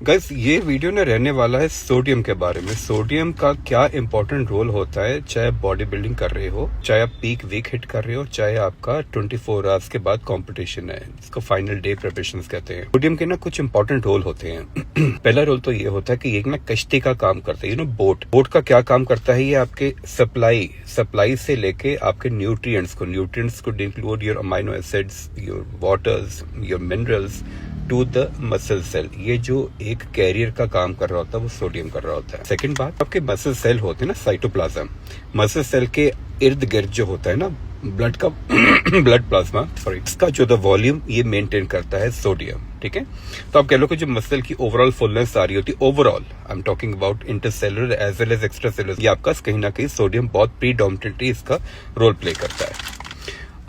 Guys ये video ना रहने वाला है सोडियम के बारे में। सोडियम का क्या इंपॉर्टेंट रोल होता है, चाहे आप बॉडी बिल्डिंग कर रहे हो, चाहे आप पीक वीक हिट कर रहे हो, चाहे आपका 24 आवर्स के बाद कंपटीशन है, इसको फाइनल डे प्रिपरेशन कहते हैं। सोडियम के ना कुछ इंपॉर्टेंट रोल होते हैं। पहला रोल तो ये होता है कि ये ना कश्ती का काम करता है। बोट का क्या काम करता है, ये आपके सप्लाई से लेके आपके न्यूट्रिएंट्स को include your amino acids, your waters, your minerals to the muscle cell. ये जो एक कैरियर का काम कर रहा होता है वो सोडियम कर रहा होता है। सेकंड बात, आपके मसल सेल होते हैं ना, साइटोप्लाज्म, मसल सेल के इर्द गिर्द जो होता है ना ब्लड प्लाज्मा, सॉरी, इसका जो द वॉल्यूम ये मेंटेन करता है सोडियम। ठीक है, तो आप कह लो कि जो मसल की ओवरऑल फुलनेस आ रही होती है, overall I am talking about intercellular as well as extracellular, ये आपका कहीं ना कहीं सोडियम बहुत प्रीडोमिनेंटली इसका रोल प्ले करता है।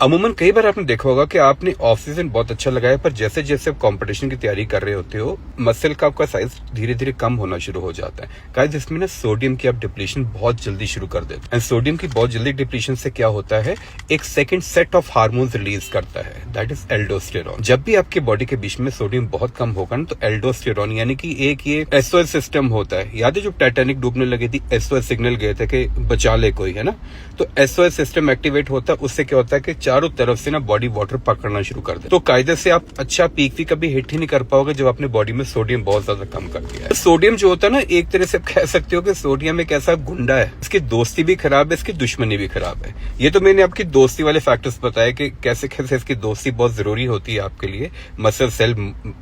अमूमन कई बार आपने देखा होगा कि आपने ऑफ सीजन बहुत अच्छा लगाया, पर जैसे जैसे आप कंपटीशन की तैयारी कर रहे होते हो, मसल का आपका साइज धीरे धीरे कम होना शुरू हो जाता है। गाइस इसमें ना सोडियम की आप डिप्लीशन बहुत जल्दी शुरू कर देते हैं। एंड सोडियम की बहुत जल्दी डिप्लीशन से क्या होता है, एक second set of hormones release करता है, दैट इज एल्डोस्टेरॉन। जब भी आपके बॉडी के बीच में सोडियम बहुत कम होगा ना, तो एल्डोस्टेरॉन यानी कि एक ये एसओएस सिस्टम होता है। याद है जो टाइटैनिक डूबने लगी थी, एसओएस सिग्नल गए थे कि बचा ले कोई, है ना, तो एसओएस सिस्टम एक्टिवेट होता है। उससे क्या होता है कि चारों तरफ से ना बॉडी वाटर पकड़ना शुरू कर दे। तो कायदे से आप अच्छा पीक भी कभी हिट ही नहीं कर पाओगे जब आपने बॉडी में सोडियम बहुत ज्यादा कम कर दिया है। सोडियम जो होता है ना, एक तरह से आप कह सकते हो कि सोडियम एक ऐसा गुंडा है, इसकी दोस्ती भी खराब है, इसकी दुश्मनी भी खराब है। ये तो मैंने आपकी दोस्ती वाले फैक्टर्स बताए कि कैसे कैसे इसकी दोस्ती बहुत जरूरी होती है आपके लिए मसल सेल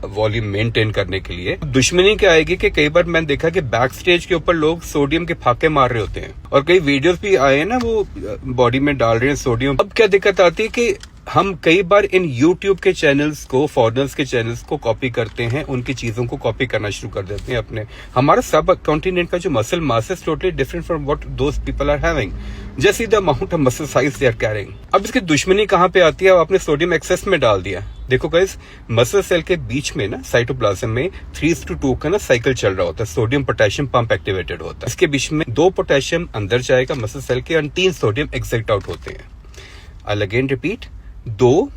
वॉल्यूम मेंटेन करने के लिए। दुश्मनी क्या आएगी कि कई बार मैंने देखा कि बैक स्टेज के ऊपर लोग सोडियम के फाके मार रहे होते हैं, और कई वीडियोस भी आए हैं ना, वो बॉडी में डाल रहे हैं सोडियम। अब क्या दिक्कत आती है कि हम कई बार इन YouTube के चैनल्स को, फॉरेनर्स के चैनल्स को कॉपी करते हैं, उनकी चीजों को कॉपी करना शुरू कर देते हैं अपने। हमारा सब कॉन्टिनेंट का जो मसल मास है totally different from what those people are having, just the amount of muscle size they are carrying. अब इसकी दुश्मनी कहां पे आती है, आपने सोडियम एक्सेस में डाल दिया। देखो गाइस, मसल सेल के बीच में ना साइटोप्लाज्म में 3:2 का ना साइकिल चल रहा होता है, सोडियम पोटेशियम पंप एक्टिवेटेड होता है। इसके बीच में 2 पोटेशियम अंदर जाएगा मसल सेल के और 3 सोडियम एग्जिट आउट होते हैं। I again repeat, 2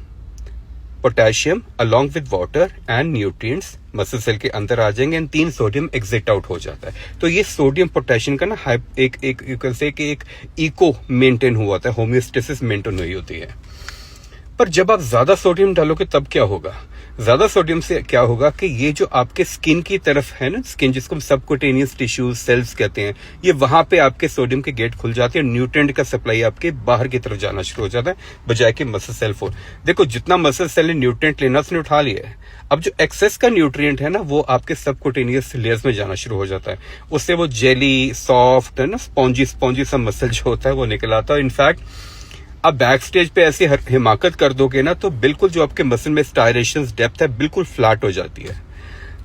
potassium along with water and nutrients muscle cell के अंदर आ जाएंगे एंड 3 सोडियम एग्जिट आउट हो जाता है। तो ये सोडियम पोटेशियम का ना एक यू कैन से कि एक इको मेंटेन हुआ होता है, होम्योस्टेसिस मेंटेन हुई होती है। पर जब आप ज्यादा सोडियम डालोगे तब क्या होगा, ज्यादा सोडियम से क्या होगा कि ये जो आपके स्किन की तरफ है ना, स्किन जिसको हम सबक्यूटेनियस टिश्यूज सेल्स कहते हैं, ये वहां पे आपके सोडियम के गेट खुल जाते हैं, न्यूट्रिएंट का सप्लाई आपके बाहर की तरफ जाना शुरू हो जाता है, बजाय के मसल सेल फोर। देखो जितना मसल सेल ने न्यूट्रिएंट लेना उसने उठा लिया है, अब जो एक्सेस का न्यूट्रिएंट है ना वो आपके सबक्यूटेनियस लेयर्स में जाना शुरू हो जाता है, उससे वो जेली सॉफ्ट है ना, स्पॉन्जी सा मसल जो होता है वो निकल आता है। इनफैक्ट आप बैक स्टेज पे ऐसी हिमाकत कर दोगे ना, तो बिल्कुल जो आपके मसल में स्टायरेशन डेप्थ है बिल्कुल फ्लैट हो जाती है।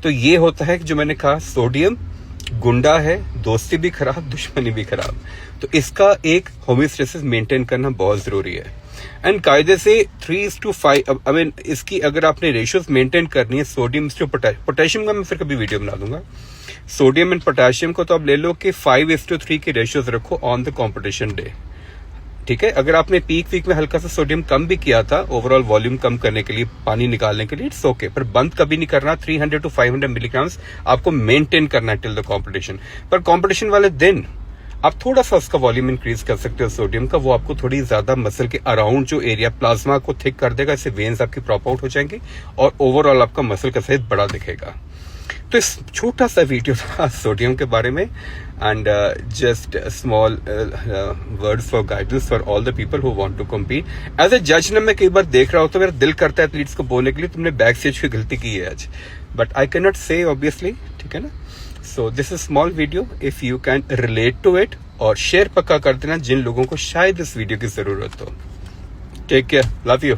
तो ये होता है कि जो मैंने कहा, सोडियम गुंडा है, दोस्ती भी खराब, दुश्मनी भी खराब। तो इसका एक होम्योस्टेसिस मेंटेन करना बहुत जरूरी है। एंड कायदे से 3:5, आई मीन इसकी अगर आपने रेशियोज मेंटेन करनी है, सोडियम टू पोटेशियम का मैं फिर कभी वीडियो बना दूंगा। सोडियम एंड पोटेशियम को तो आप ले लो कि 5:3 के रेशियोज रखो ऑन द कॉम्पिटिशन डे। ठीक है, अगर आपने पीक वीक में हल्का सा सोडियम कम भी किया था ओवरऑल वॉल्यूम कम करने के लिए, पानी निकालने के लिए, इट्स ओके, पर बंद कभी नहीं करना। 300 to 500 मिलीग्राम्स आपको मेंटेन करना है टिल द कंपटीशन। पर कंपटीशन वाले दिन आप थोड़ा सा उसका वॉल्यूम इंक्रीज कर सकते हो सोडियम का, वो आपको थोड़ी ज्यादा मसल के अराउंड जो एरिया प्लाज्मा को थिक कर देगा, इससे वेन्स आपकी प्रॉप आउट हो जाएंगे और ओवरऑल आपका मसल का साइज बड़ा दिखेगा। तो इस छोटा सा वीडियो था सोडियम के बारे में, and just small words for guidance for all the people who want to compete. As a जज ना मैं कई बार देख रहा हूँ तो मेरा दिल करता है एथलीट्स को बोलने के लिए तुमने बैक स्टेज की गलती की है आज, but I can not say obviously, ठीक है ना। So this is small video, if you can relate to it, और शेयर पक्का कर देना जिन लोगों को शायद इस वीडियो की जरूरत हो। Take care, love you.